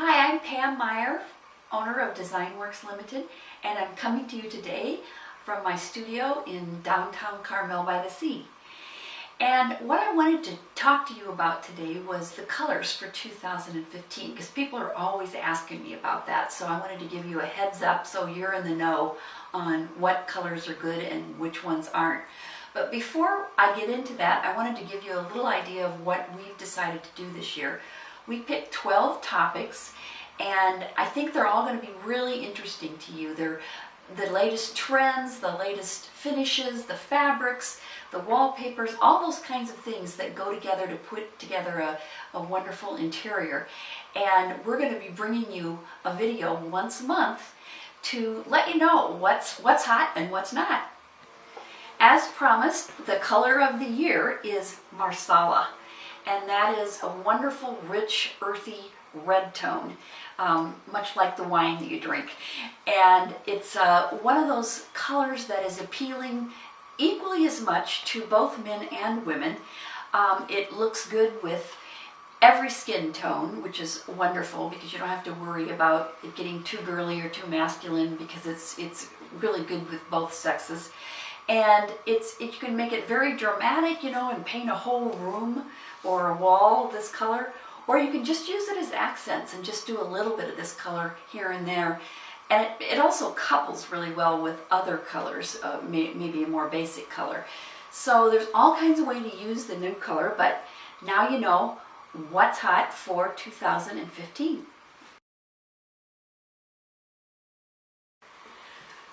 Hi, I'm Pam Meyer, owner of DesignWorks Limited, and I'm coming to you today from my studio in downtown Carmel by the Sea. And what I wanted to talk to you about today was the colors for 2015, because people are always asking me about that. So I wanted to give you a heads up so you're in the know on what colors are good and which ones aren't. But before I get into that, I wanted to give you a little idea of what we've decided to do this year. We picked 12 topics, and I think they're all going to be really interesting to you. They're the latest trends, the latest finishes, the fabrics, the wallpapers, all those kinds of things that go together to put together a wonderful interior. And we're going to be bringing you a video once a month to let you know what's hot and what's not. As promised, the color of the year is Marsala, and that is a wonderful, rich, earthy red tone, much like the wine that you drink. And it's one of those colors that is appealing equally as much to both men and women. It looks good with every skin tone, which is wonderful because you don't have to worry about it getting too girly or too masculine, because it's really good with both sexes. And you can make it very dramatic, you know, and paint a whole room or a wall this color, or you can just use it as accents and just do a little bit of this color here and there. And it also couples really well with other colors, maybe a more basic color. So there's all kinds of ways to use the new color, but now you know what's hot for 2015.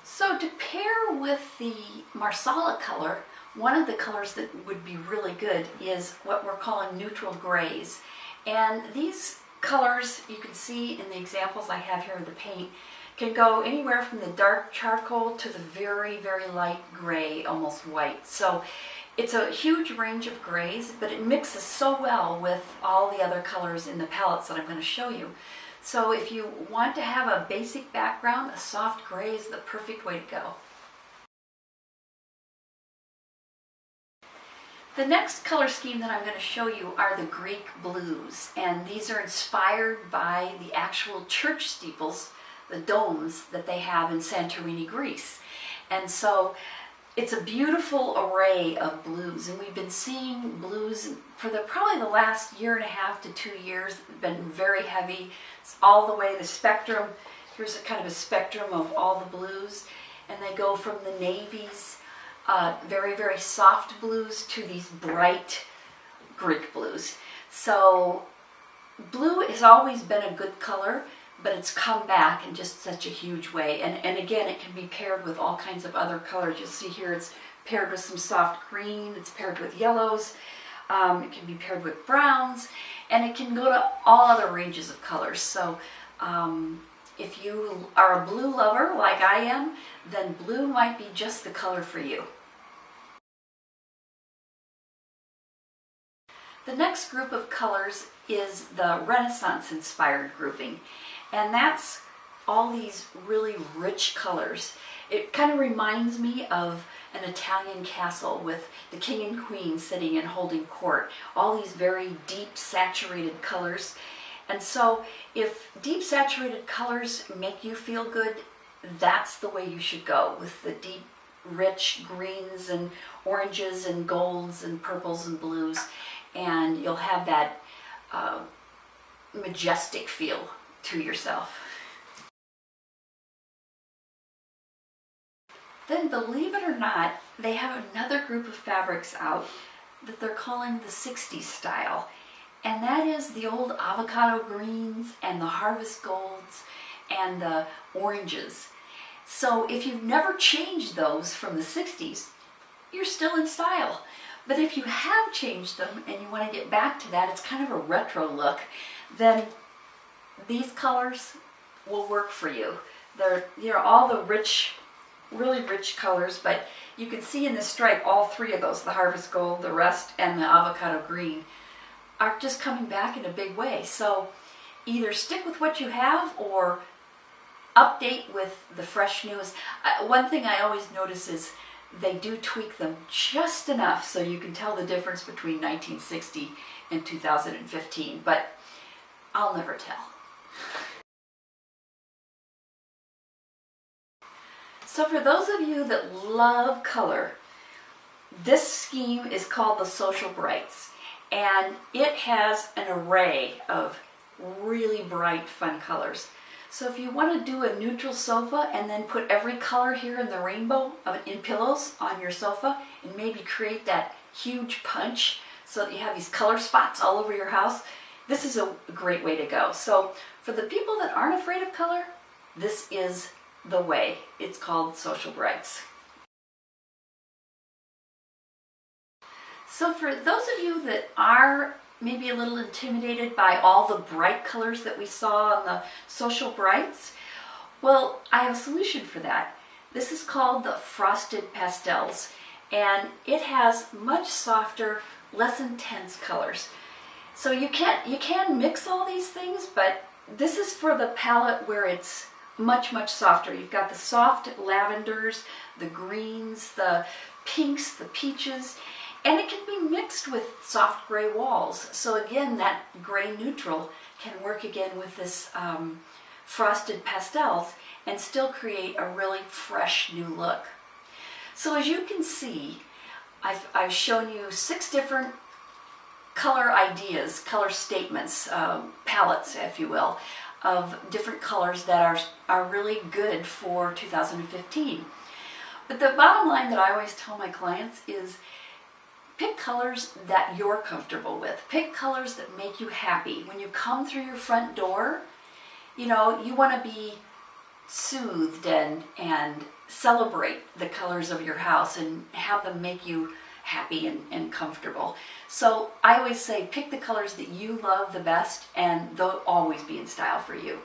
So to pair with the Marsala color, one of the colors that would be really good is what we're calling neutral grays. And these colors, you can see in the examples I have here of the paint, can go anywhere from the dark charcoal to the very, very light gray, almost white. So it's a huge range of grays, but it mixes so well with all the other colors in the palettes that I'm going to show you. So if you want to have a basic background, a soft gray is the perfect way to go. The next color scheme that I'm going to show you are the Greek blues, and these are inspired by the actual church steeples, the domes that they have in Santorini, Greece. And so it's a beautiful array of blues, and we've been seeing blues for probably the last year and a half to 2 years. Been very heavy. It's all the way the spectrum. Here's a kind of a spectrum of all the blues, and they go from the navies, very, very soft blues, to these bright Greek blues. So blue has always been a good color, but it's come back in just such a huge way. And again, it can be paired with all kinds of other colors. You'll see here it's paired with some soft green, it's paired with yellows, it can be paired with browns, and it can go to all other ranges of colors. So if you are a blue lover like I am, then blue might be just the color for you. The next group of colors is the Renaissance-inspired grouping, and that's all these really rich colors. It kind of reminds me of an Italian castle with the king and queen sitting and holding court. All these very deep, saturated colors. And so if deep, saturated colors make you feel good, that's the way you should go, with the deep, rich greens and oranges and golds and purples and blues. And you'll have that majestic feel to yourself. Then, believe it or not, they have another group of fabrics out that they're calling the 60s style. And that is the old avocado greens and the harvest golds and the oranges. So if you've never changed those from the 60s, you're still in style. But if you have changed them and you want to get back to that, it's kind of a retro look, then these colors will work for you. They're, you know, all the rich, really rich colors, but you can see in this stripe all three of those, the harvest gold, the rust, and the avocado green, are just coming back in a big way. So either stick with what you have or update with the fresh news. One thing I always notice is they do tweak them just enough so you can tell the difference between 1960 and 2015, but I'll never tell. So for those of you that love color, this scheme is called the Social Brights, and it has an array of really bright, fun colors. So if you want to do a neutral sofa and then put every color here in the rainbow in pillows on your sofa and maybe create that huge punch so that you have these color spots all over your house, this is a great way to go. So for the people that aren't afraid of color, this is the way. It's called Social Brights. So for those of you that are maybe a little intimidated by all the bright colors that we saw on the Social Brights, well, I have a solution for that. This is called the Frosted Pastels, and it has much softer, less intense colors. So you can mix all these things, but this is for the palette where it's much, much softer. You've got the soft lavenders, the greens, the pinks, the peaches, and it can be mixed with soft gray walls. So again, that gray neutral can work again with this Frosted Pastels and still create a really fresh new look. So as you can see, I've shown you 6 different color ideas, color statements, palettes, if you will, of different colors that are really good for 2015. But the bottom line that I always tell my clients is pick colors that you're comfortable with. Pick colors that make you happy. When you come through your front door, you know, you want to be soothed and celebrate the colors of your house and have them make you happy and comfortable. So I always say pick the colors that you love the best, and they'll always be in style for you.